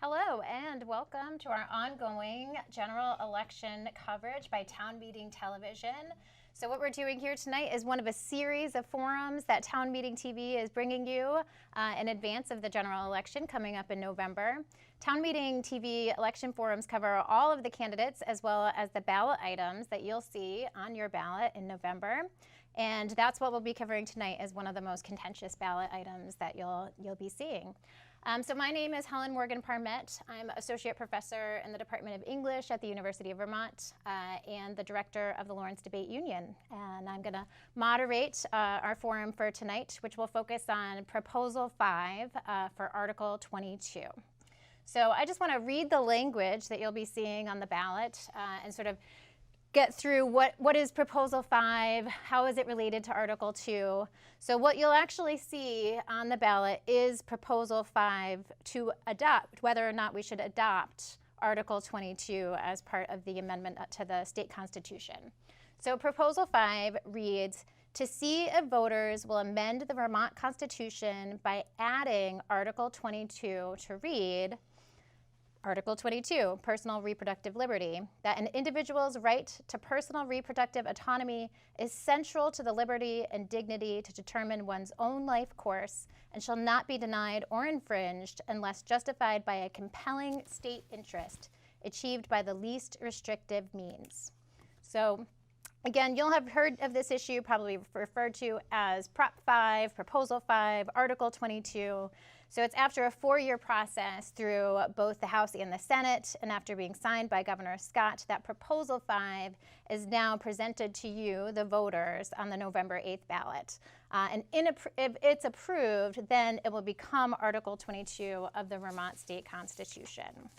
Hello and welcome to our ongoing general election coverage by Town Meeting Television. So what we're doing here tonight is one of a series of forums that Town Meeting TV is bringing you in advance of the general election coming up in November. Town Meeting TV election forums cover all of the candidates as well as the ballot items that you'll see on your ballot in November. And that's what we'll be covering tonight as one of the most contentious ballot items that you'll be seeing. So my name is Helen Morgan Parmet. I'm Associate Professor in the Department of English at the University of Vermont and the Director of the Lawrence Debate Union. And I'm going to moderate our forum for tonight, which will focus on Proposal 5 for Article 22. So I just want to read the language that you'll be seeing on the ballot and sort of get through what is Proposal 5, how is it related to Article 2. So what you'll actually see on the ballot is Proposal 5 to adopt, whether or not we should adopt Article 22 as part of the amendment to the state constitution. So Proposal 5 reads, to see if voters will amend the Vermont Constitution by adding Article 22 to read, Article 22, Personal Reproductive Liberty, that an individual's right to personal reproductive autonomy is central to the liberty and dignity to determine one's own life course and shall not be denied or infringed unless justified by a compelling state interest achieved by the least restrictive means. So again, you'll have heard of this issue probably referred to as Prop 5, Proposal 5, Article 22. So it's after a 4-year process through both the House and the Senate, and after being signed by Governor Scott, that Proposal 5 is now presented to you, the voters, on the November 8th ballot. And if it's approved, then it will become Article 22 of the Vermont State Constitution.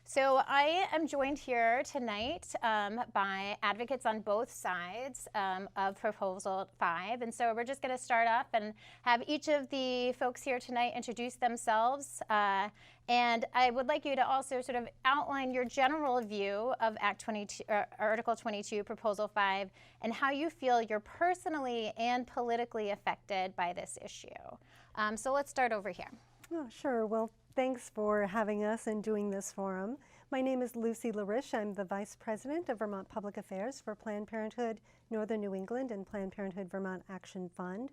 So I am joined here tonight by advocates on both sides of Proposal 5. And so we're just going to start off and have each of the folks here tonight introduce themselves. And I would like you to also sort of outline your general view of Article 22, Proposal 5, and how you feel you're personally and politically affected by this issue. So let's start over here. Oh, sure. Well, thanks for having us and doing this forum. My name is Lucy LaRiche. I'm the Vice President of Vermont Public Affairs for Planned Parenthood Northern New England and Planned Parenthood Vermont Action Fund.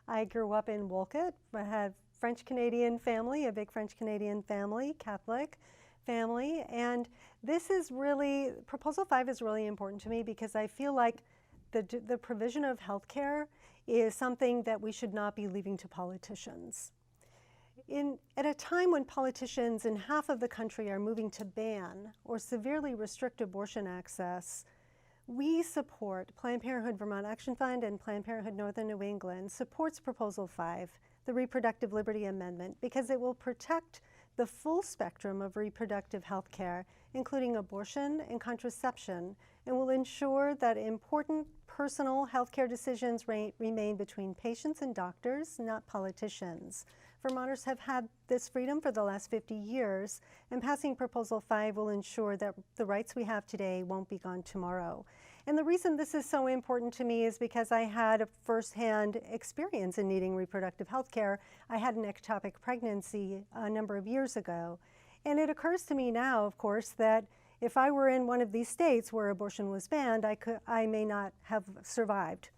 I grew up in Wolcott. I had French-Canadian family, a big French-Canadian family, Catholic family, and this is really, Proposal 5 is really important to me because I feel like the provision of health care is something that we should not be leaving to politicians. At a time when politicians in half of the country are moving to ban or severely restrict abortion access, we support Planned Parenthood Vermont Action Fund and Planned Parenthood Northern New England supports Proposal 5, the Reproductive Liberty Amendment, because it will protect the full spectrum of reproductive health care, including abortion and contraception, and will ensure that important personal health care decisions remain between patients and doctors, not politicians. Vermonters have had this freedom for the last 50 years, and passing Proposal 5 will ensure that the rights we have today won't be gone tomorrow. And the reason this is so important to me is because I had a firsthand experience in needing reproductive health care. I had an ectopic pregnancy a number of years ago. And it occurs to me now, of course, that if I were in one of these states where abortion was banned, I may not have survived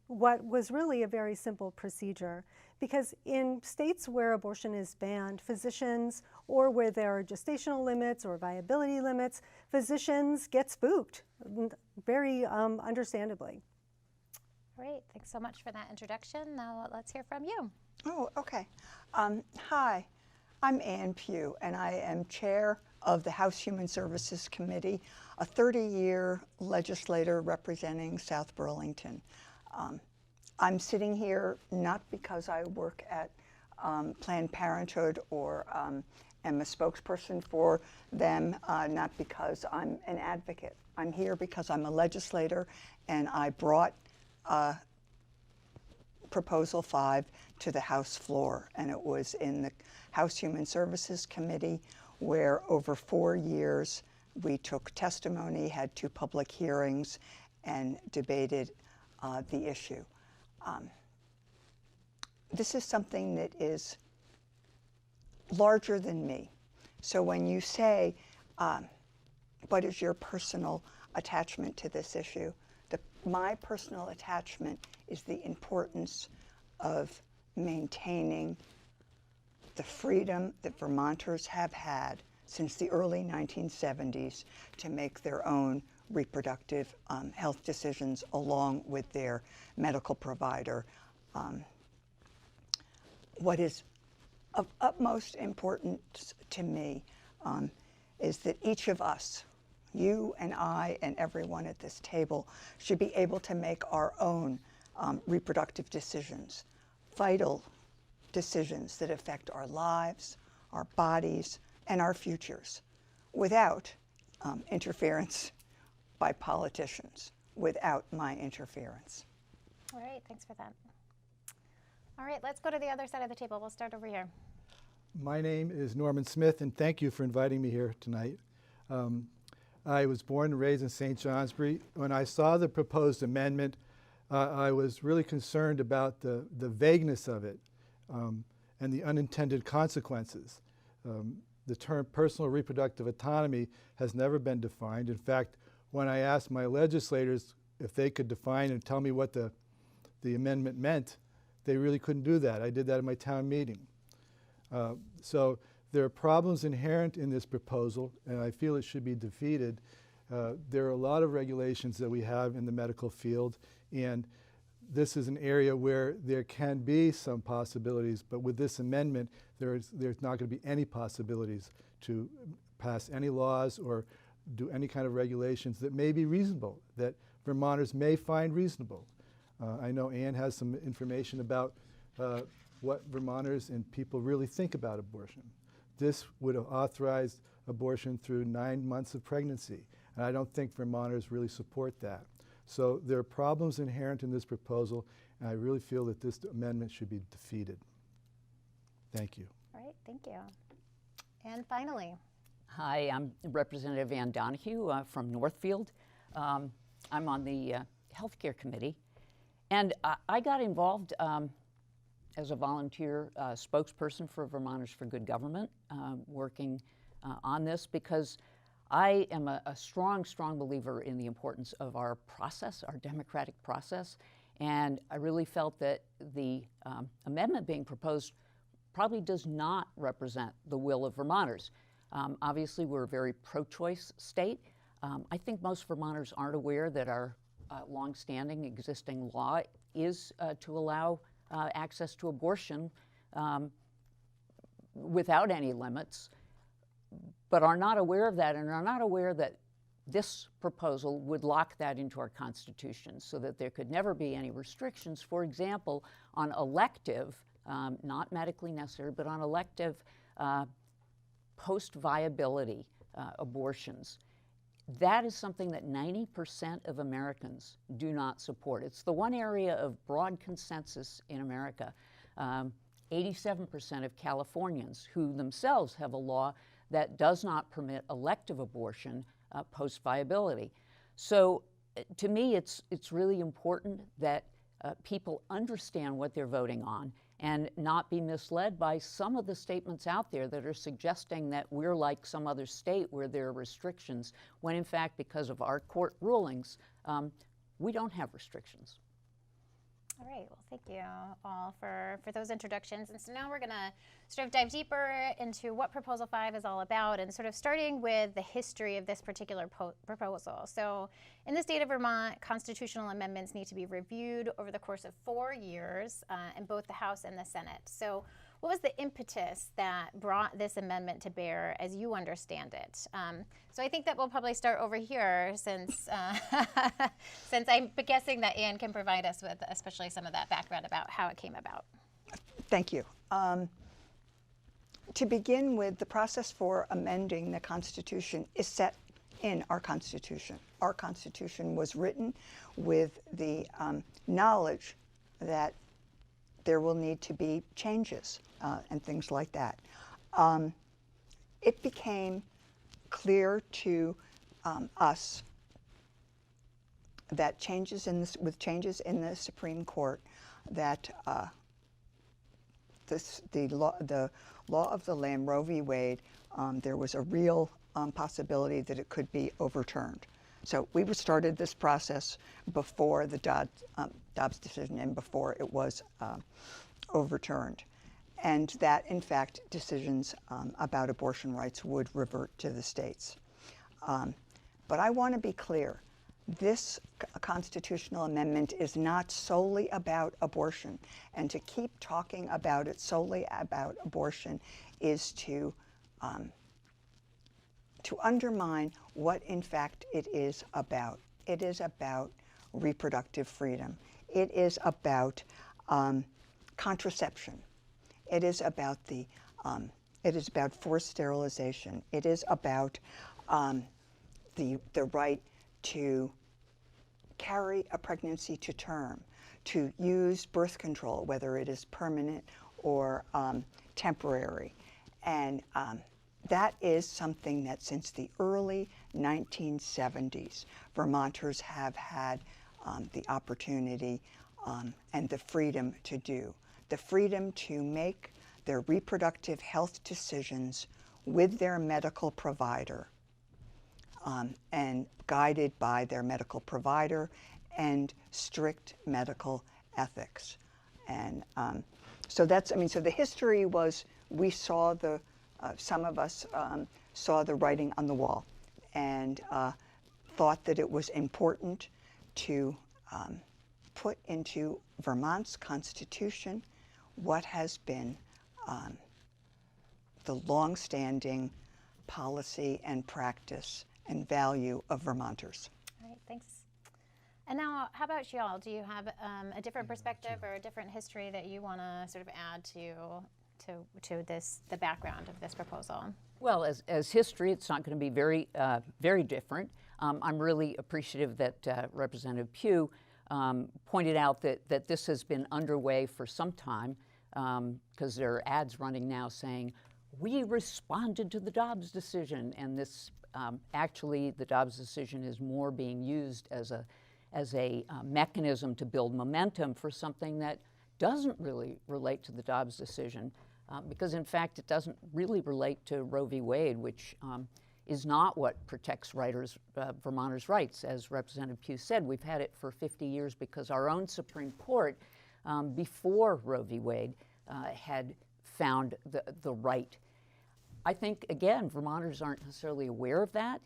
what was really a very simple procedure. Because in states where abortion is banned, physicians, or where there are gestational limits or viability limits, physicians get spooked, very understandably. Great, thanks so much for that introduction. Now let's hear from you. Oh, okay. Hi, I'm Ann Pugh, and I am chair of the House Human Services Committee, a 30-year legislator representing South Burlington. I'm sitting here not because I work at Planned Parenthood or am a spokesperson for them, not because I'm an advocate. I'm here because I'm a legislator, and I brought Proposal 5 to the House floor, and it was in the House Human Services Committee where over 4 years we took testimony, had 2 public hearings, and debated the issue. This is something that is larger than me. So when you say, what is your personal attachment to this issue? My personal attachment is the importance of maintaining the freedom that Vermonters have had since the early 1970s to make their own reproductive health decisions along with their medical provider. What is of utmost importance to me is that each of us, you and I and everyone at this table, should be able to make our own reproductive decisions, vital decisions that affect our lives, our bodies, and our futures, without interference by politicians, without my interference. All right, thanks for that. All right, let's go to the other side of the table. We'll start over here. My name is Norman Smith, and thank you for inviting me here tonight. I was born and raised in St. Johnsbury. When I saw the proposed amendment, I was really concerned about the vagueness of it and the unintended consequences. The term personal reproductive autonomy has never been defined. In fact, when I asked my legislators if they could define and tell me what the amendment meant, they really couldn't do that. I did that at my town meeting. So there are problems inherent in this proposal, and I feel it should be defeated. There are a lot of regulations that we have in the medical field, and this is an area where there can be some possibilities, but with this amendment, there's not going to be any possibilities to pass any laws or do any kind of regulations that may be reasonable, that Vermonters may find reasonable. I know Ann has some information about what Vermonters and people really think about abortion. This would have authorized abortion through 9 months of pregnancy, and I don't think Vermonters really support that. So there are problems inherent in this proposal, and I really feel that this amendment should be defeated. Thank you. All right, thank you. And finally. Hi, I'm Representative Ann Donahue from Northfield. I'm on the Healthcare Committee, and I got involved as a volunteer spokesperson for Vermonters for Good Government, working on this because I am a strong believer in the importance of our process, our democratic process, and I really felt that the amendment being proposed probably does not represent the will of Vermonters. Obviously, we're a very pro-choice state. I think most Vermonters aren't aware that our longstanding existing law is to allow access to abortion without any limits, but are not aware of that and are not aware that this proposal would lock that into our Constitution so that there could never be any restrictions, for example, on elective, not medically necessary, but on elective post-viability abortions. That is something that 90% of Americans do not support. It's the one area of broad consensus in America. 87% of Californians who themselves have a law that does not permit elective abortion post-viability. So to me, it's really important that people understand what they're voting on and not be misled by some of the statements out there that are suggesting that we're like some other state where there are restrictions, when in fact, because of our court rulings, we don't have restrictions. All right, well, thank you all for those introductions. And so now we're going to sort of dive deeper into what Proposal 5 is all about, and sort of starting with the history of this particular proposal. So in the state of Vermont, constitutional amendments need to be reviewed over the course of 4 years in both the House and the Senate. So what was the impetus that brought this amendment to bear as you understand it? So I think that we'll probably start over here since I'm guessing that Ann can provide us with especially some of that background about how it came about. Thank you. To begin with, the process for amending the Constitution is set in our Constitution. Our Constitution was written with the knowledge that there will need to be changes and things like that. It became clear to us that with changes in the Supreme Court, that the law of the land, Roe v. Wade, there was a real possibility that it could be overturned. So we started this process before the Dobbs decision and before it was overturned. And that, in fact, decisions about abortion rights would revert to the states. But I want to be clear. This constitutional amendment is not solely about abortion. And to keep talking about it solely about abortion is to undermine what, in fact, it is about. It is about reproductive freedom. It is about contraception. It is about forced sterilization. It is about the right to carry a pregnancy to term, to use birth control, whether it is permanent or temporary. And that is something that since the early 1970s, Vermonters have had the opportunity and the freedom to do. The freedom to make their reproductive health decisions with their medical provider and guided by their medical provider and strict medical ethics. And so that's, so the history was, we saw some of us saw the writing on the wall and thought that it was important to put into Vermont's Constitution what has been the longstanding policy and practice and value of Vermonters. All right, thanks. And now, how about y'all? Do you have a different perspective or a different history that you want to sort of add to the background of this proposal? Well, as history, it's not going to be very different. I'm really appreciative that Representative Pugh pointed out that this has been underway for some time, because there are ads running now saying, we responded to the Dobbs decision, and this actually the Dobbs decision is more being used as a mechanism to build momentum for something that doesn't really relate to the Dobbs decision, because in fact it doesn't really relate to Roe v. Wade, which is not what protects Vermonters' rights. As Representative Pugh said, we've had it for 50 years because our own Supreme Court, before Roe v. Wade, had found the right. I think, again, Vermonters aren't necessarily aware of that.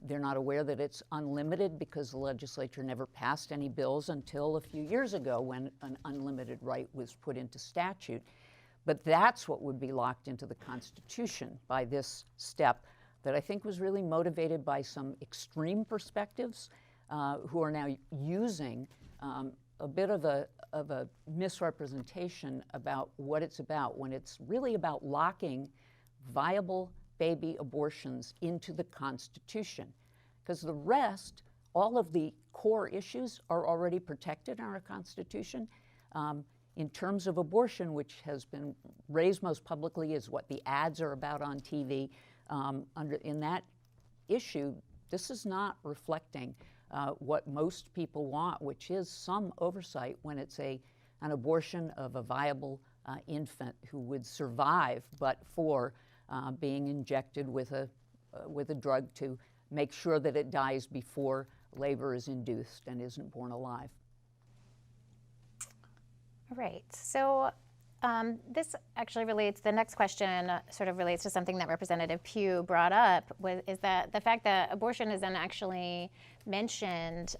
They're not aware that it's unlimited because the legislature never passed any bills until a few years ago when an unlimited right was put into statute. But that's what would be locked into the Constitution by this step that I think was really motivated by some extreme perspectives who are now using a bit of a misrepresentation about what it's about, when it's really about locking viable baby abortions into the Constitution. Because the rest, all of the core issues are already protected in our Constitution. In terms of abortion, which has been raised most publicly, is what the ads are about on TV. In that issue, this is not reflecting what most people want, which is some oversight when it's an abortion of a viable infant who would survive, but for being injected with a drug to make sure that it dies before labor is induced and isn't born alive. Right. So this actually relates, the next question sort of relates to something that Representative Pugh brought up, is that the fact that abortion isn't actually mentioned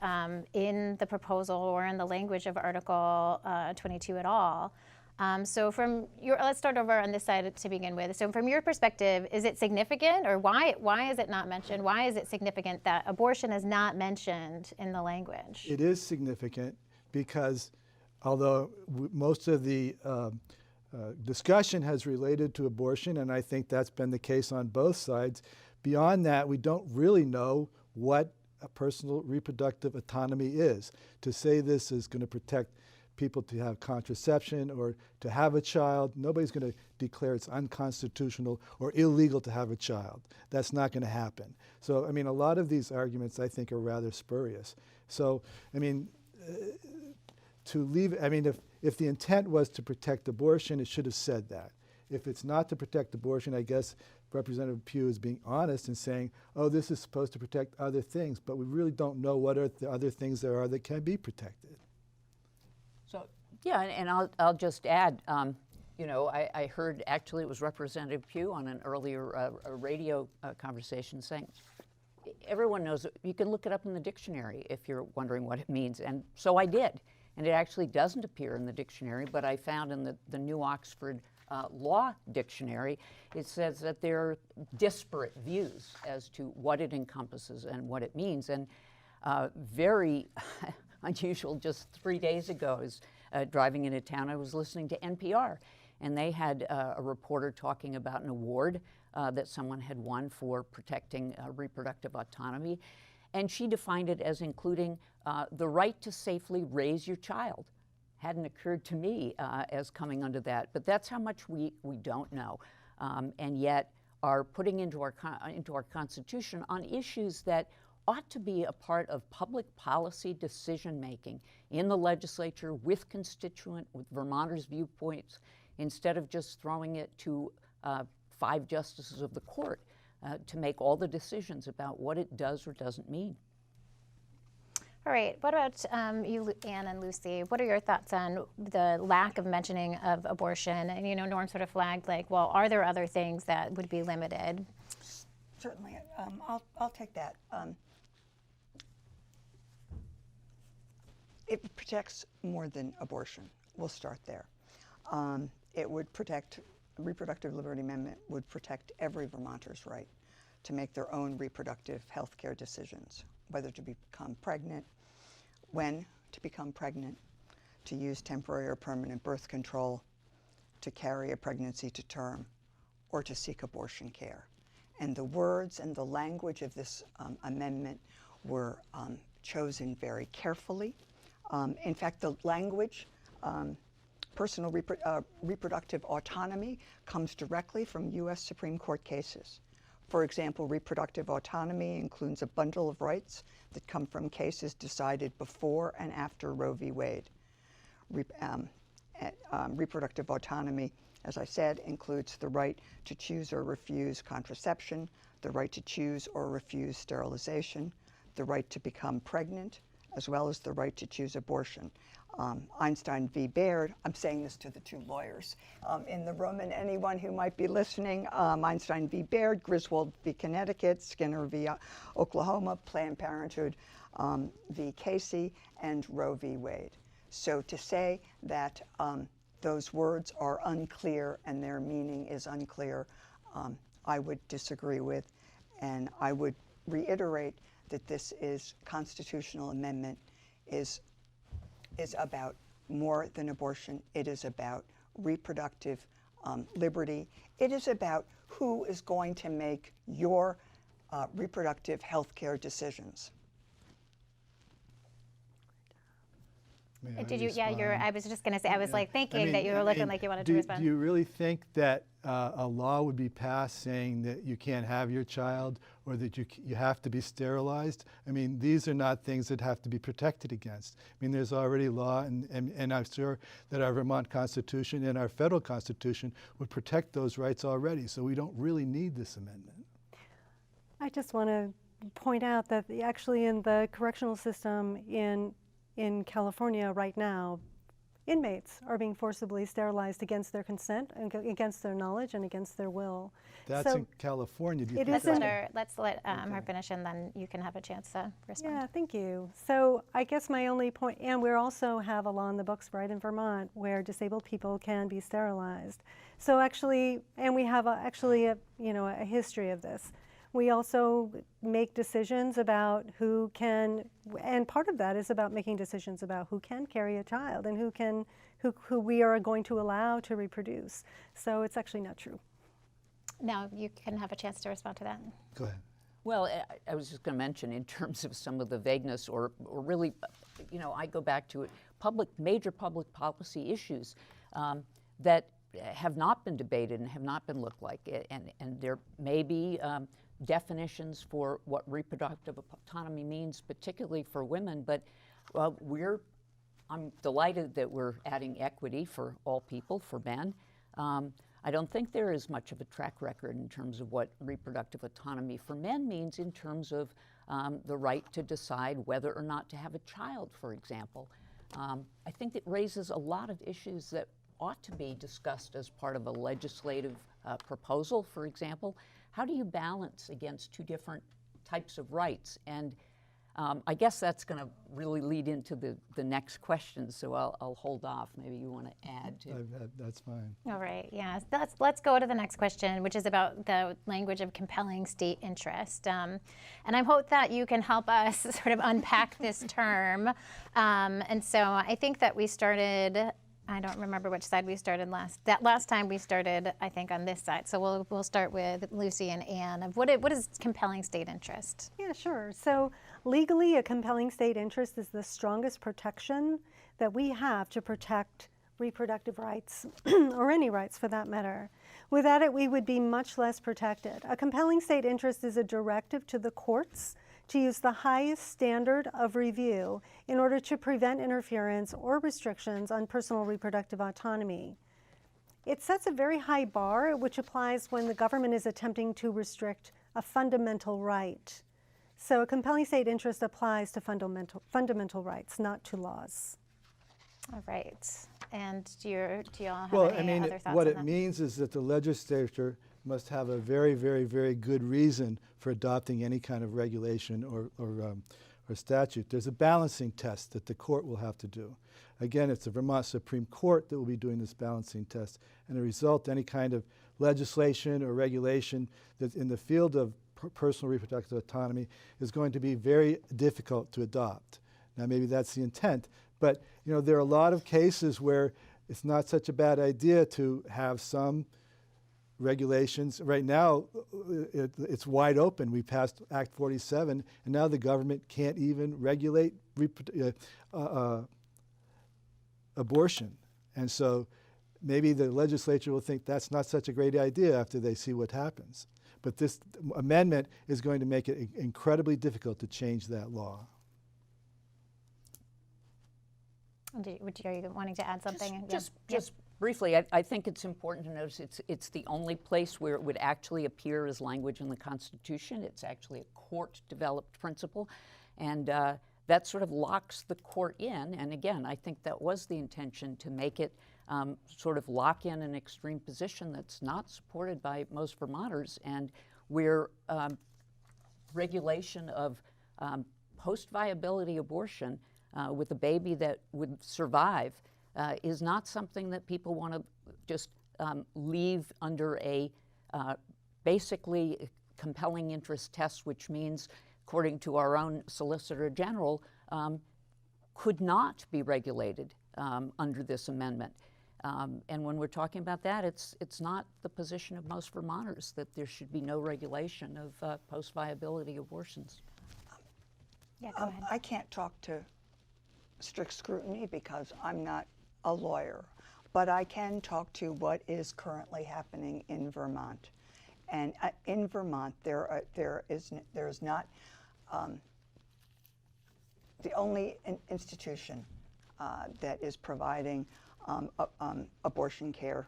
in the proposal or in the language of Article 22 at all. So let's start over on this side to begin with. So from your perspective, is it significant, or why is it not mentioned? Why is it significant that abortion is not mentioned in the language? It is significant because although most of the discussion has related to abortion, and I think that's been the case on both sides, beyond that, we don't really know what a personal reproductive autonomy is. To say this is going to protect people to have contraception or to have a child, nobody's going to declare it's unconstitutional or illegal to have a child. That's not going to happen. So, I mean, a lot of these arguments, I think, are rather spurious. So, I mean, if the intent was to protect abortion, it should have said that. If it's not to protect abortion, I guess Representative Pugh is being honest and saying, oh, this is supposed to protect other things, but we really don't know what are the other things there are that can be protected. So, yeah, and I'll just add, you know, I heard actually it was Representative Pugh on an earlier radio conversation saying, everyone knows it. You can look it up in the dictionary if you're wondering what it means. And so I did. And it actually doesn't appear in the dictionary, but I found in the New Oxford Law Dictionary, it says that there are disparate views as to what it encompasses and what it means. And very unusual, just 3 days ago, I was driving into town, I was listening to NPR, and they had a reporter talking about an award that someone had won for protecting reproductive autonomy. And she defined it as including the right to safely raise your child. Hadn't occurred to me as coming under that, but that's how much we don't know, and yet are putting into our Constitution on issues that ought to be a part of public policy decision making in the legislature with Vermonters' viewpoints, instead of just throwing it to 5 justices of the court to make all the decisions about what it does or doesn't mean. All right, what about you, Anne and Lucy? What are your thoughts on the lack of mentioning of abortion? And, you know, Norm sort of flagged, like, well, are there other things that would be limited? Certainly, I'll take that. It protects more than abortion. We'll start there. It would protect, Reproductive Liberty Amendment would protect every Vermonter's right to make their own reproductive health care decisions, whether to become pregnant, when to become pregnant, to use temporary or permanent birth control, to carry a pregnancy to term, or to seek abortion care. And the words and the language of this amendment were chosen very carefully. In fact, the language, personal reproductive autonomy, comes directly from U.S. Supreme Court cases. For example, reproductive autonomy includes a bundle of rights that come from cases decided before and after Roe v. Wade. Reproductive autonomy, as I said, includes the right to choose or refuse contraception, the right to choose or refuse sterilization, the right to become pregnant, as well as the right to choose abortion. Einstein v. Baird, I'm saying this to the 2 lawyers in the room and anyone who might be listening, Einstein v. Baird, Griswold v. Connecticut, Skinner v. Oklahoma, Planned Parenthood v. Casey, and Roe v. Wade. So to say that those words are unclear and their meaning is unclear, I would disagree with, and I would reiterate that this is constitutional amendment is about more than abortion. It is about reproductive liberty. It is about who is going to make your reproductive health care decisions. Did you? Yeah, I was just going to say. I was like thinking that you were looking like you wanted to respond. Do you really think that a law would be passed saying that you can't have your child or that you have to be sterilized? I mean, these are not things that have to be protected against. I mean, there's already law, and I'm sure that our Vermont Constitution and our federal Constitution would protect those rights already. So we don't really need this amendment. I just want to point out that actually in the correctional system in California right now, inmates are being forcibly sterilized against their consent, and against their knowledge, and against their will. That's in California. Do you think Let's let her finish, and then you can have a chance to respond. Yeah, thank you. So I guess my only point, and we also have a law in the books right in Vermont where disabled people can be sterilized. So actually, and we have a history of this. We also make decisions about who can, and part of that is about making decisions about who can carry a child and who we are going to allow to reproduce. So it's actually not true. Now you can have a chance to respond to that. Go ahead. Well, I was just going to mention in terms of some of the vagueness or really, I go back to it, major public policy issues that have not been debated and have not been looked like. And there may be definitions for what reproductive autonomy means, particularly for women, but we're I'm delighted that we're adding equity for all people, for men. I don't think there is much of a track record in terms of what reproductive autonomy for men means in terms of the right to decide whether or not to have a child, for example. I think it raises a lot of issues that ought to be discussed as part of a legislative proposal, for example. How do you balance against two different types of rights? And I guess that's going to really lead into the next question, so I'll hold off. Maybe you want to add to That's fine. All right, yeah. Let's go to the next question, which is about the language of compelling state interest. And I hope that you can help us sort of unpack this term. And so I think that we started, I don't remember which side we started last. That last time we started, I think, on this side. So we'll start with Lucy and Anne of what is compelling state interest? Yeah, sure. So legally, a compelling state interest is the strongest protection that we have to protect reproductive rights, or any rights for that matter. Without it, we would be much less protected. A compelling state interest is a directive to the courts to use the highest standard of review in order to prevent interference or restrictions on personal reproductive autonomy. It sets a very high bar, which applies when the government is attempting to restrict a fundamental right. So a compelling state interest applies to fundamental rights, not to laws. All right. And do you all have Well, any I mean, other thoughts what on it that? means is that the legislature must have a very, very, very good reason for adopting any kind of regulation or statute. There's a balancing test that the court will have to do. Again, it's the Vermont Supreme Court that will be doing this balancing test. And the result, any kind of legislation or regulation that's in the field of personal reproductive autonomy is going to be very difficult to adopt. Now, maybe that's the intent, but you know, there are a lot of cases where it's not such a bad idea to have some regulations. Right now, it's wide open. We passed Act 47, and now the government can't even regulate abortion. And so maybe the legislature will think that's not such a great idea after they see what happens. But this amendment is going to make it incredibly difficult to change that law. Are you wanting to add something? Just briefly, I think it's important to notice it's the only place where it would actually appear as language in the Constitution. It's actually a court-developed principle, and that sort of locks the court in. And again, I think that was the intention, to make it sort of lock in an extreme position that's not supported by most Vermonters, and where regulation of post-viability abortion with a baby that would survive is not something that people want to just leave under a basically compelling interest test, which means, according to our own Solicitor General, could not be regulated under this amendment. And when we're talking about that, it's not the position of most Vermonters that there should be no regulation of post-viability abortions. Yeah, go ahead. I can't talk to strict scrutiny because I'm not a lawyer, but I can talk to what is currently happening in Vermont. And in Vermont, there is not the only institution that is providing abortion care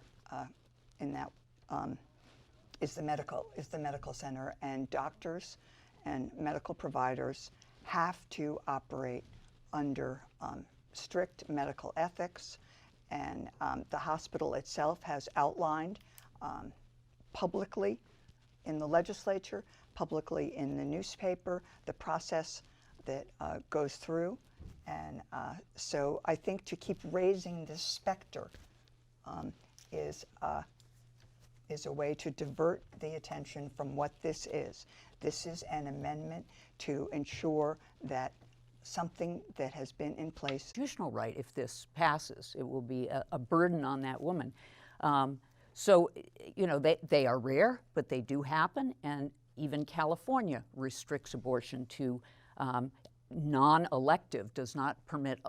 in that is the medical center, and doctors and medical providers have to operate under strict medical ethics, and the hospital itself has outlined publicly in the legislature, publicly in the newspaper, the process that goes through. And so I think to keep raising this specter is a way to divert the attention from what this is. This is an amendment to ensure that something that has been in place. Constitutional right, if this passes, it will be a burden on that woman. So, you know, they are rare, but they do happen, and even California restricts abortion to non-elective, does not permit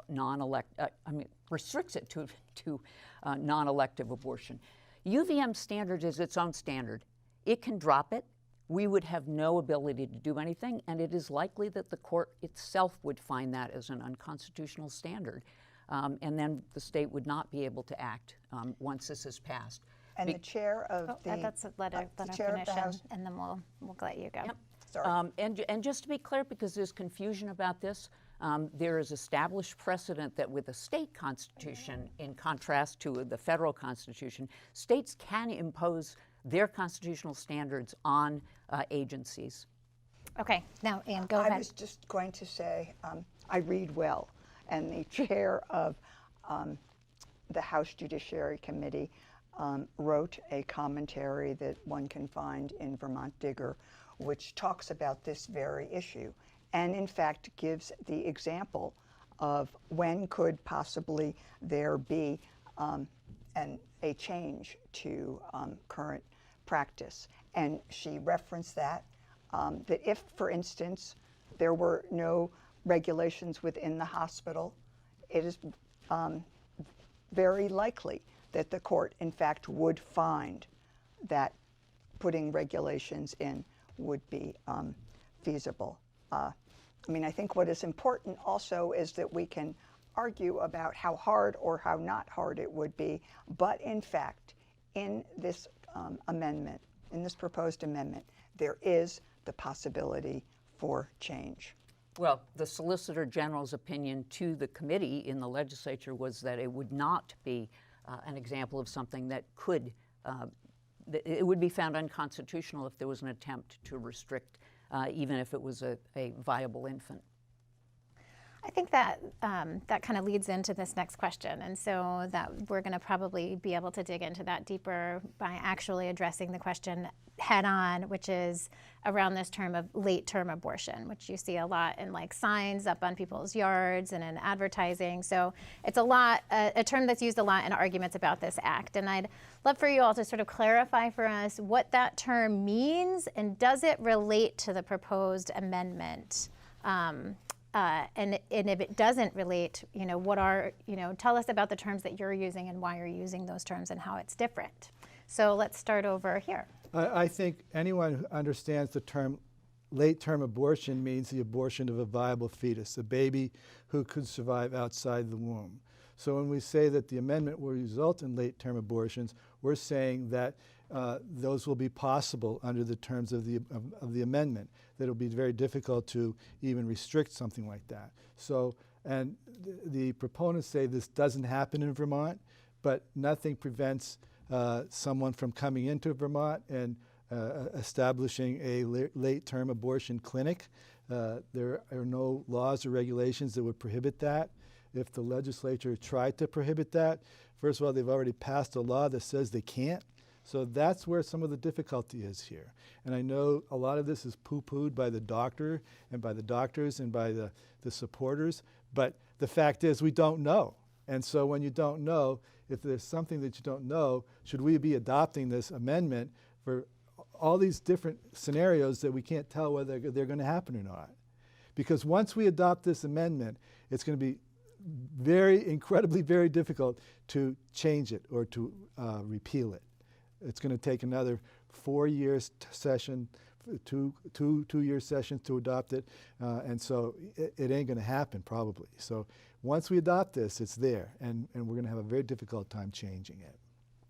restricts it to non-elective abortion. UVM standard is its own standard. It can drop it. We would have no ability to do anything, and it is likely that the court itself would find that as an unconstitutional standard. and then the state would not be able to act once this is passed. And the chair of That's a letter the chair of the finish, House. and then we'll let you go. Yep. Sorry. And just to be clear, because there's confusion about this, there is established precedent that with a state constitution, in contrast to the federal constitution, states can impose their constitutional standards on agencies. Okay, now Anne, go I ahead. was just going to say, I read well, and the chair of the House Judiciary Committee wrote a commentary that one can find in Vermont Digger, which talks about this very issue, and in fact gives the example of when could possibly there be a change to current practice. And she referenced that if, for instance, there were no regulations within the hospital, it is very likely that the court, in fact, would find that putting regulations in would be feasible. I mean, I think what is important also is that we can argue about how hard or how not hard it would be, but in fact, in this amendment, in this proposed amendment, there is the possibility for change. Well, the Solicitor General's opinion to the committee in the legislature was that it would not be an example of something that could, it would be found unconstitutional if there was an attempt to restrict, even if it was a viable infant. I think that that kind of leads into this next question, and so that we're going to probably be able to dig into that deeper by actually addressing the question head on, which is around this term of late-term abortion, which you see a lot in like signs up on people's yards and in advertising. So it's a term that's used a lot in arguments about this act, and I'd love for you all to sort of clarify for us what that term means, and does it relate to the proposed amendment? And if it doesn't relate, tell us about the terms that you're using and why you're using those terms and how it's different. So let's start over here. I think anyone who understands the term late-term abortion means the abortion of a viable fetus, a baby who could survive outside the womb. So when we say that the amendment will result in late-term abortions, we're saying that those will be possible under the terms of the amendment, that it'll be very difficult to even restrict something like that. So, and the proponents say this doesn't happen in Vermont, but nothing prevents someone from coming into Vermont and establishing a late-term abortion clinic. There are no laws or regulations that would prohibit that. If the legislature tried to prohibit that, first of all, they've already passed a law that says they can't. So that's where some of the difficulty is here. And I know a lot of this is poo-pooed by the doctor and by the doctors and by the supporters, but the fact is we don't know. And so when you don't know, if there's something that you don't know, should we be adopting this amendment for all these different scenarios that we can't tell whether they're going to happen or not? Because once we adopt this amendment, it's going to be incredibly, very difficult to change it or to repeal it. It's going to take another 4 years session, two-year sessions to adopt it, and so it ain't going to happen probably. So once we adopt this, it's there, and we're going to have a very difficult time changing it.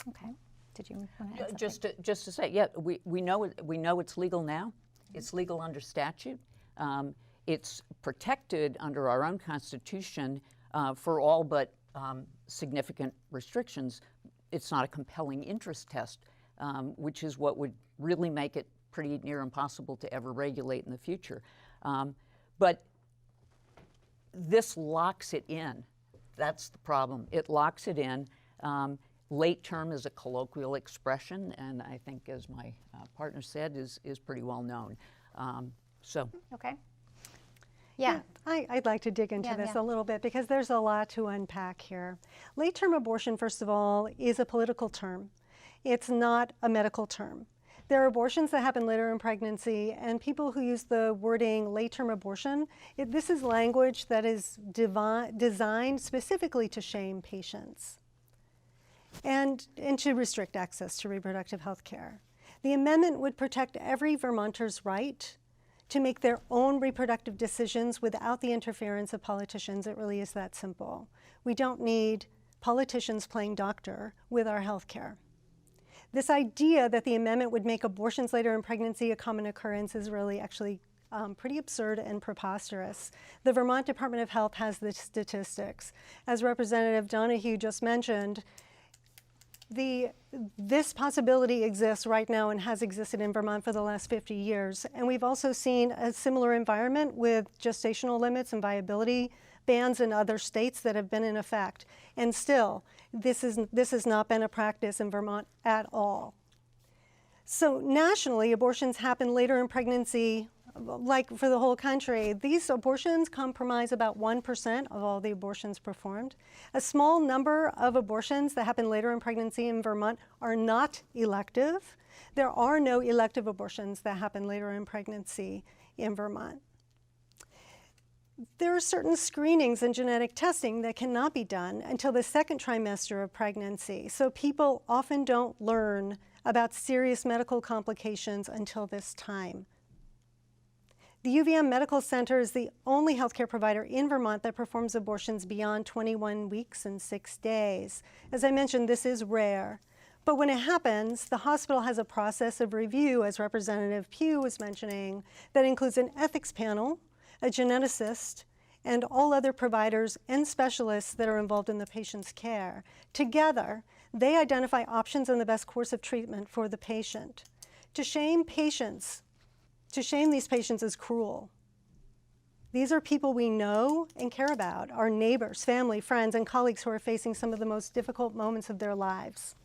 Okay. Did you want to add something? Just to say, yeah, we know it's legal now. It's legal under statute. It's protected under our own Constitution for all but significant restrictions. It's not a compelling interest test, which is what would really make it pretty near impossible to ever regulate in the future. But this locks it in. That's the problem. It locks it in. Late term is a colloquial expression, and I think, as my partner said, is pretty well known. Okay. Yeah. I'd like to dig into this a little bit because there's a lot to unpack here. Late-term abortion, first of all, is a political term. It's not a medical term. There are abortions that happen later in pregnancy, and people who use the wording late-term abortion, this is language that is designed specifically to shame patients and to restrict access to reproductive health care. The amendment would protect every Vermonter's right to make their own reproductive decisions without the interference of politicians. It really is that simple. We don't need politicians playing doctor with our health care. This idea that the amendment would make abortions later in pregnancy a common occurrence is really actually pretty absurd and preposterous. The Vermont Department of Health has the statistics. As Representative Donahue just mentioned, this possibility exists right now and has existed in Vermont for the last 50 years. And we've also seen a similar environment with gestational limits and viability bans in other states that have been in effect. And still, this has not been a practice in Vermont at all. So nationally, abortions happen later in pregnancy, like for the whole country. These abortions comprise about 1% of all the abortions performed. A small number of abortions that happen later in pregnancy in Vermont are not elective. There are no elective abortions that happen later in pregnancy in Vermont. There are certain screenings and genetic testing that cannot be done until the second trimester of pregnancy. So people often don't learn about serious medical complications until this time. The UVM Medical Center is the only healthcare provider in Vermont that performs abortions beyond 21 weeks and 6 days. As I mentioned, this is rare. But when it happens, the hospital has a process of review, as Representative Pugh was mentioning, that includes an ethics panel, a geneticist, and all other providers and specialists that are involved in the patient's care. Together, they identify options and the best course of treatment for the patient. To shame these patients is cruel. These are people we know and care about, our neighbors, family, friends, and colleagues who are facing some of the most difficult moments of their lives.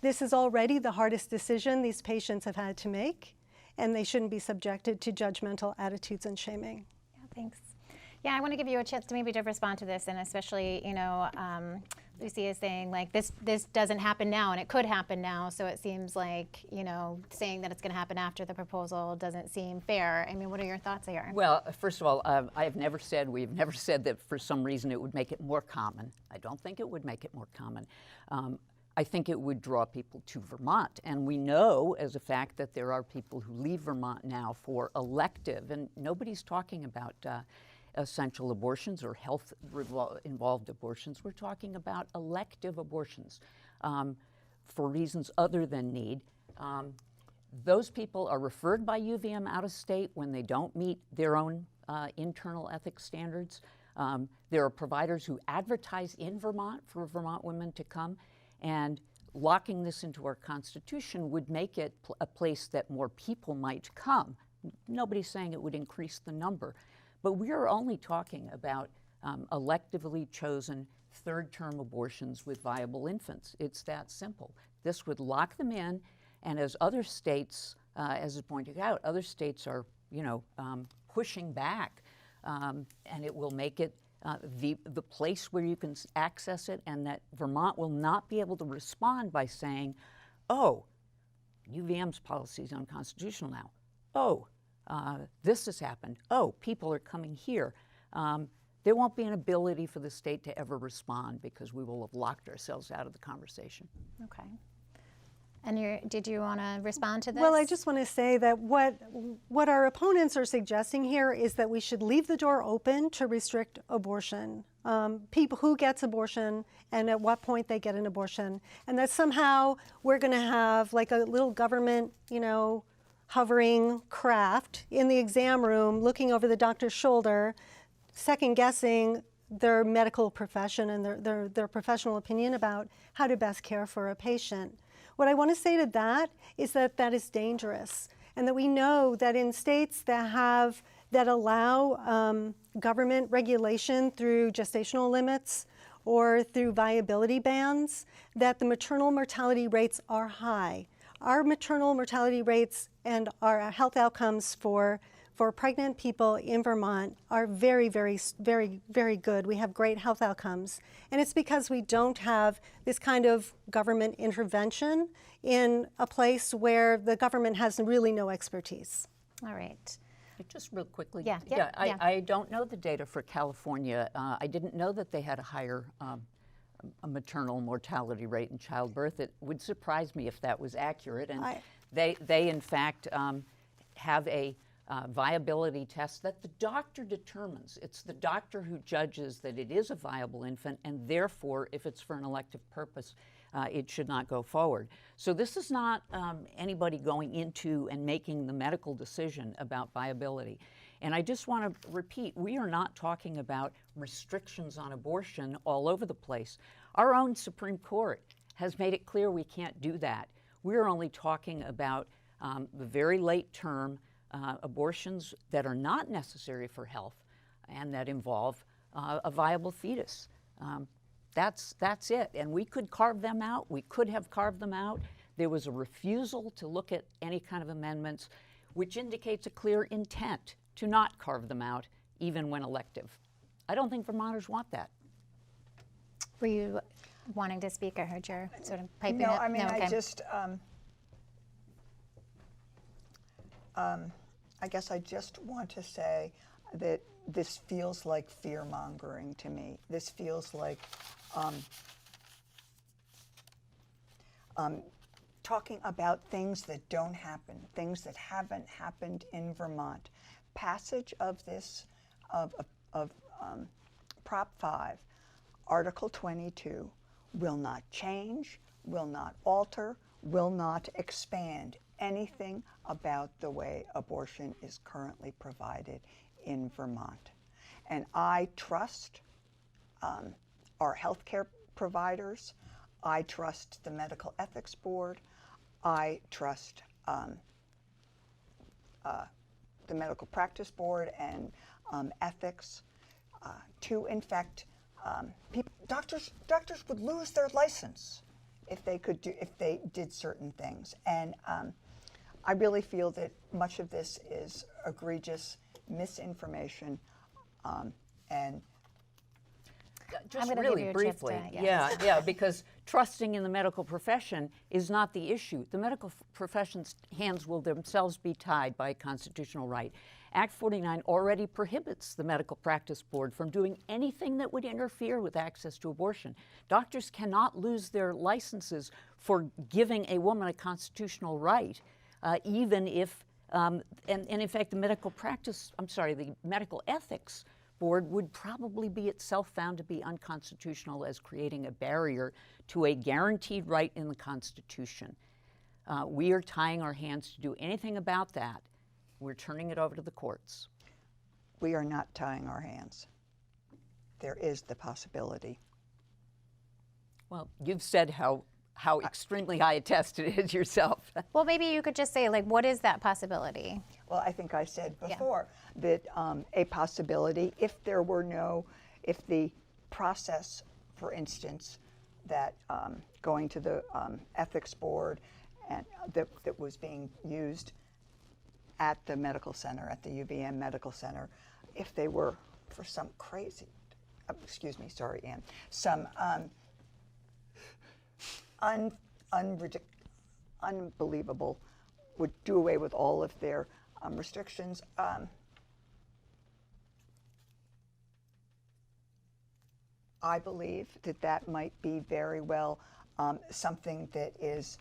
This is already the hardest decision these patients have had to make, and they shouldn't be subjected to judgmental attitudes and shaming. Yeah, thanks. Yeah, I want to give you a chance to maybe to respond to this, and especially, Lucy is saying like this doesn't happen now, and it could happen now. So it seems like saying that it's going to happen after the proposal doesn't seem fair. I mean, what are your thoughts here? Well, first of all, we've never said that for some reason it would make it more common. I don't think it would make it more common. I think it would draw people to Vermont, and we know as a fact that there are people who leave Vermont now for elective, and nobody's talking about essential abortions or health-involved abortions. We're talking about elective abortions for reasons other than need. Those people are referred by UVM out of state when they don't meet their own internal ethics standards. There are providers who advertise in Vermont for Vermont women to come, and locking this into our Constitution would make it a place that more people might come. Nobody's saying it would increase the number. But we are only talking about electively chosen third-term abortions with viable infants. It's that simple. This would lock them in, and as other states, as is pointed out, other states are, pushing back, and it will make it the place where you can access it, and that Vermont will not be able to respond by saying, "Oh, UVM's policy is unconstitutional now. Oh, this has happened. Oh, people are coming here." There won't be an ability for the state to ever respond because we will have locked ourselves out of the conversation. Okay. And did you want to respond to this? Well, I just want to say that what our opponents are suggesting here is that we should leave the door open to restrict abortion. People who gets abortion and at what point they get an abortion. And that somehow we're going to have like a little government, hovering craft in the exam room looking over the doctor's shoulder, second guessing their medical profession and their professional opinion about how to best care for a patient. What I want to say to that is that that is dangerous, and that we know that in states that allow government regulation through gestational limits or through viability bans, that the maternal mortality rates are high. Our maternal mortality rates and our health outcomes for pregnant people in Vermont are very, very, very, very good. We have great health outcomes. And it's because we don't have this kind of government intervention in a place where the government has really no expertise. All right. Just real quickly. Yeah. I don't know the data for California. I didn't know that they had a higher a maternal mortality rate in childbirth. It would surprise me if that was accurate. And they in fact, have a viability test that the doctor determines. It's the doctor who judges that it is a viable infant, and therefore, if it's for an elective purpose, it should not go forward. So this is not anybody going into and making the medical decision about viability. And I just want to repeat, we are not talking about restrictions on abortion all over the place. Our own Supreme Court has made it clear we can't do that. We're only talking about the very late term abortions that are not necessary for health and that involve a viable fetus. That's it. And we could carve them out. We could have carved them out. There was a refusal to look at any kind of amendments, which indicates a clear intent to not carve them out, even when elective. I don't think Vermonters want that. Were you wanting to speak? I heard your sort of piping No, up. I mean, okay. I just, I guess I just want to say that this feels like fear-mongering to me. This feels like talking about things that don't happen, things that haven't happened in Vermont. Passage of this, of Prop 5, Article 22, will not change, will not alter, will not expand anything about the way abortion is currently provided in Vermont. And I trust our healthcare providers. I trust the Medical Ethics Board. I trust the Medical Practice Board and ethics to, in fact, doctors would lose their license if they did certain things. And I really feel that much of this is egregious misinformation and Just I'm gonna really give you a briefly, chance to- yes. yeah, because trusting in the medical profession is not the issue. The medical profession's hands will themselves be tied by a constitutional right. Act 49 already prohibits the Medical Practice Board from doing anything that would interfere with access to abortion. Doctors cannot lose their licenses for giving a woman a constitutional right, even if, and in fact, the the Medical Ethics Board would probably be itself found to be unconstitutional as creating a barrier to a guaranteed right in the Constitution. We are tying our hands to do anything about that. We're turning it over to the courts. we are not tying our hands. There is the possibility. Well, you've said how extremely high a test it is yourself. Well, maybe you could just say, like, what is that possibility? Well, I think I said before that a possibility, if the process, for instance, that going to the ethics board and that was being used at the medical center, at the UVM Medical Center, if they were for some crazy, excuse me, sorry, Ann, some unbelievable, would do away with all of their restrictions. I believe that that might be very well something that is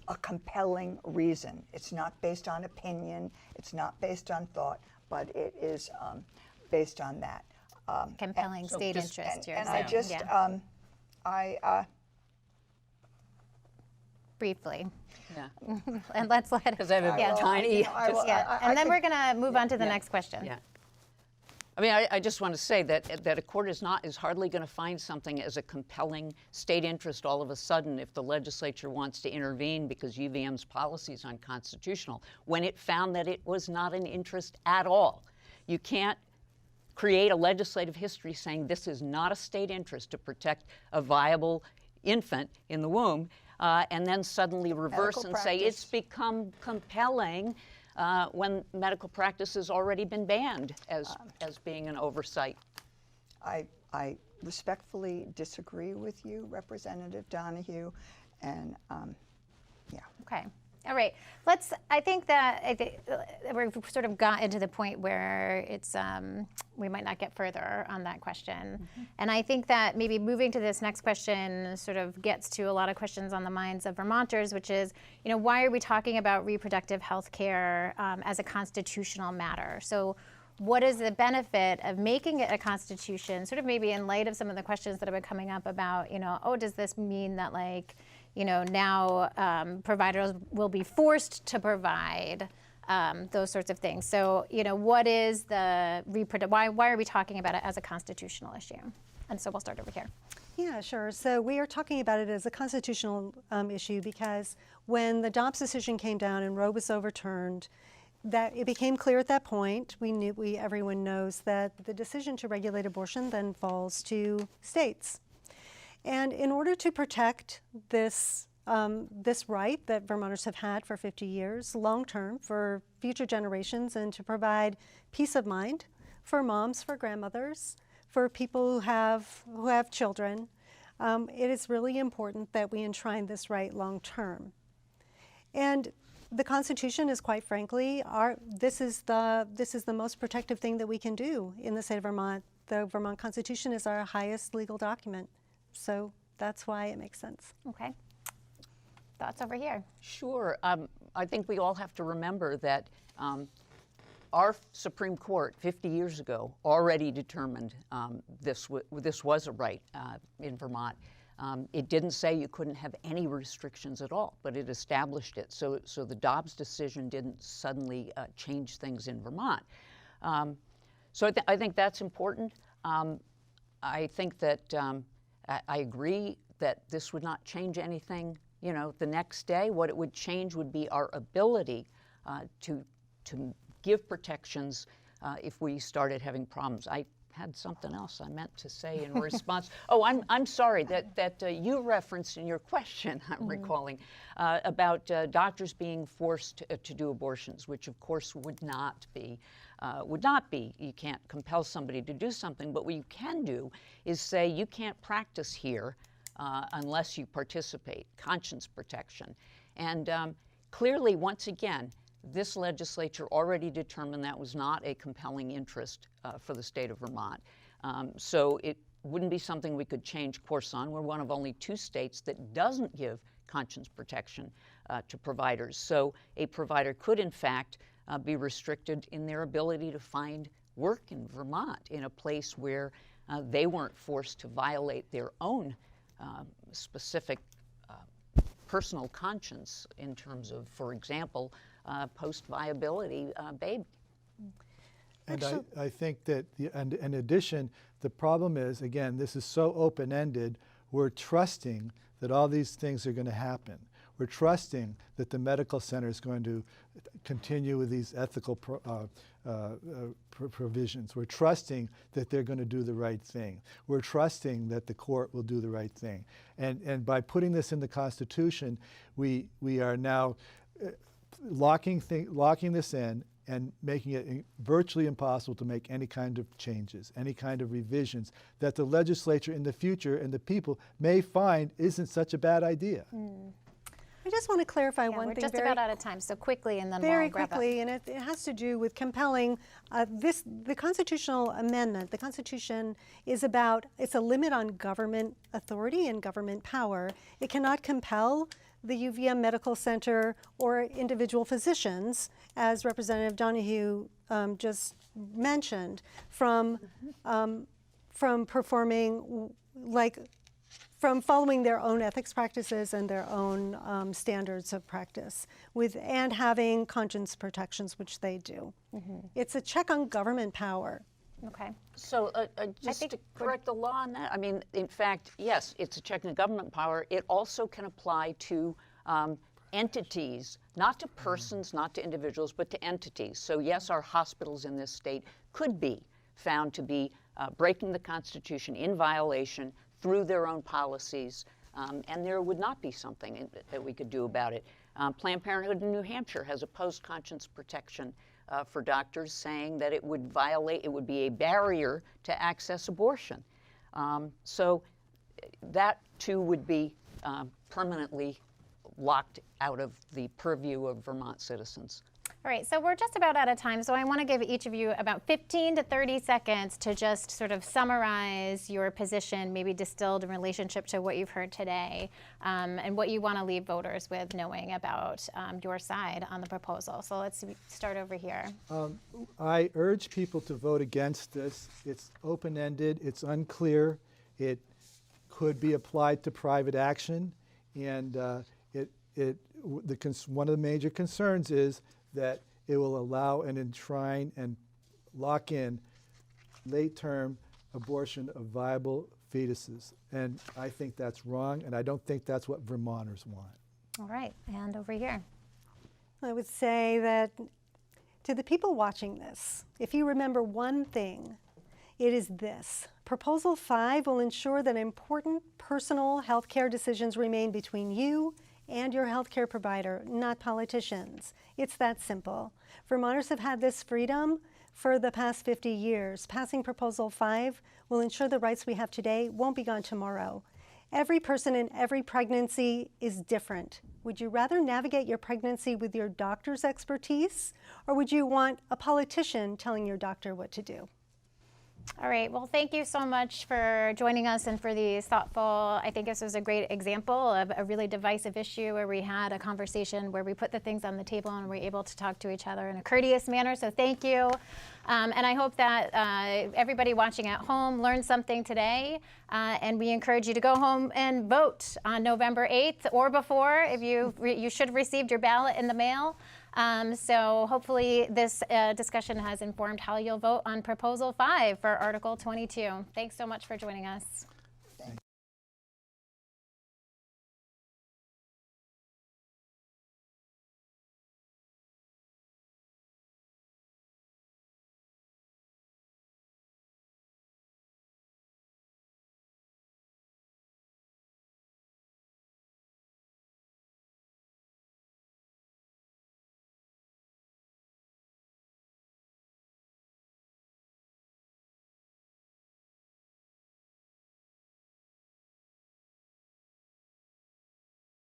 a compelling reason. It's not based on opinion, it's not based on thought, but it is based on that. Compelling state interest, you're and saying. I just, yeah. Briefly. Yeah. And let's let Because I have a tiny. and then we're going to move on to the next question. Yeah. I mean, I just want to say that a court is hardly going to find something as a compelling state interest all of a sudden if the legislature wants to intervene because UVM's policy is unconstitutional, when it found that it was not an interest at all. You can't create a legislative history saying this is not a state interest to protect a viable infant in the womb, and then suddenly reverse Medical and say it's become compelling when medical practice has already been banned as being an oversight. I respectfully disagree with you, Representative Donahue, and yeah. Okay. All right. I think we've sort of got into the point where it's we might not get further on that question. And I think that maybe moving to this next question sort of gets to a lot of questions on the minds of Vermonters, which is, why are we talking about reproductive health care as a constitutional matter? So what is the benefit of making it a constitution, sort of maybe in light of some of the questions that have been coming up about, does this mean that now providers will be forced to provide those sorts of things. So, what is the why are we talking about it as a constitutional issue? And so we'll start over here. Yeah, sure. So we are talking about it as a constitutional issue because when the Dobbs decision came down and Roe was overturned, that it became clear at that point, everyone knows that the decision to regulate abortion then falls to states. And in order to protect this right that Vermonters have had for 50 years, long-term, for future generations, and to provide peace of mind for moms, for grandmothers, for people who have children, it is really important that we enshrine this right long-term. And the Constitution is, quite frankly, this is the most protective thing that we can do in the state of Vermont. The Vermont Constitution is our highest legal document. So that's why it makes sense. Okay. Thoughts over here? Sure. I think we all have to remember that our Supreme Court 50 years ago already determined this was a right in Vermont. It didn't say you couldn't have any restrictions at all, but it established it. So the Dobbs decision didn't suddenly change things in Vermont. So I think that's important. I think that I agree that this would not change anything. The next day, what it would change would be our ability to give protections if we started having problems. I had something else I meant to say in response. Oh, I'm sorry that you referenced in your question, I'm recalling, about doctors being forced to do abortions, which of course would not be. You can't compel somebody to do something, but what you can do is say you can't practice here unless you participate, conscience protection. And clearly, once again, this legislature already determined that was not a compelling interest for the state of Vermont. So it wouldn't be something we could change course on. We're one of only 2 states that doesn't give conscience protection to providers. So a provider could, in fact, be restricted in their ability to find work in Vermont in a place where they weren't forced to violate their own specific personal conscience in terms of, for example, post-viability baby. And I think that, in addition, the problem is, again, this is so open-ended, we're trusting that all these things are going to happen. We're trusting that the medical center is going to continue with these ethical provisions. We're trusting that they're going to do the right thing. We're trusting that the court will do the right thing. And by putting this in the Constitution, we are now locking this in and making it virtually impossible to make any kind of changes, any kind of revisions that the legislature in the future and the people may find isn't such a bad idea. I just want to clarify one we're thing. Just about out of time, so quickly, and then very we'll wrap quickly, and it has to do with compelling the constitutional amendment. The Constitution is it's a limit on government authority and government power. It cannot compel the UVM Medical Center or individual physicians, as Representative Donahue just mentioned, from performing from following their own ethics practices and their own standards of practice, and having conscience protections, which they do. It's a check on government power. Okay. So just to correct the law on that, I mean, in fact, yes, it's a check on government power. It also can apply to entities, not to persons, not to individuals, but to entities. So yes, our hospitals in this state could be found to be breaking the Constitution in violation through their own policies, and there would not be something that we could do about it. Planned Parenthood in New Hampshire has opposed conscience protection for doctors, saying that it would be a barrier to access abortion. So that too would be permanently locked out of the purview of Vermont citizens. All right, so we're just about out of time, so I want to give each of you about 15 to 30 seconds to just sort of summarize your position, maybe distilled in relationship to what you've heard today, and what you want to leave voters with knowing about your side on the proposal. So let's start over here. I urge people to vote against this. It's open-ended, it's unclear, it could be applied to private action, and one of the major concerns is that it will allow and enshrine and lock in late-term abortion of viable fetuses. And I think that's wrong, and I don't think that's what Vermonters want. All right, and over here. I would say that to the people watching this, if you remember one thing, it is this. Proposal 5 will ensure that important personal health care decisions remain between you and your health care provider, not politicians. It's that simple. Vermonters have had this freedom for the past 50 years. Passing Proposal 5 will ensure the rights we have today won't be gone tomorrow. Every person in every pregnancy is different. Would you rather navigate your pregnancy with your doctor's expertise, or would you want a politician telling your doctor what to do? All right, well, thank you so much for joining us and for these thoughtful, I think this was a great example of a really divisive issue where we had a conversation where we put the things on the table and we're able to talk to each other in a courteous manner, so thank you. And I hope that everybody watching at home learned something today, and we encourage you to go home and vote on November 8th or before. If you should have received your ballot in the mail. So hopefully this discussion has informed how you'll vote on Proposal 5 for Article 22. Thanks so much for joining us.